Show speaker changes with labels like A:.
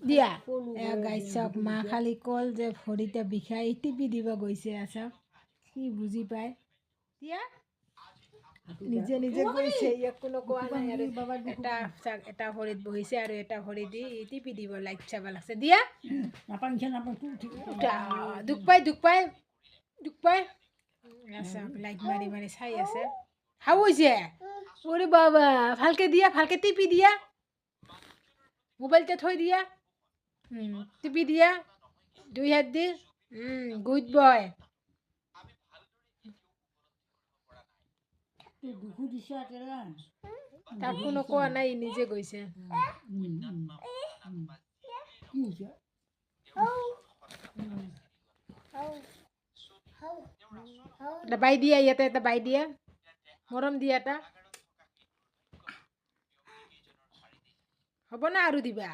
A: দিয়া গাইছ চাওক মা খালি কল যে ভৰিতে বিষাই টিপি দিব গৈছে চাওক কি বুজি পায় দিয়া নিজে নিজে গৈছে ইয়াক কোনো কোৱা নাই আৰু এটা ভৰিত বহিছে আৰু এটা ভৰি দি টিপি দিব লাইট চাব লাগছে দিয়া দুখ পাই চাওক লাইট মাৰি মাৰি চাই আছে হাও হৈছে ওরে বাবা ভালকে টিপি দিয়া মোবাইলটা থৈ দিয়া টিপি দিয়া 2 হাত দি গুড বয় তাক কোনো কোৱা নাই নিজে গৈছে এটা বাই দিয়া ইয়াতে এটা বাই দিয়া মৰম দিয়া এটা হ'ব না আৰু দিবা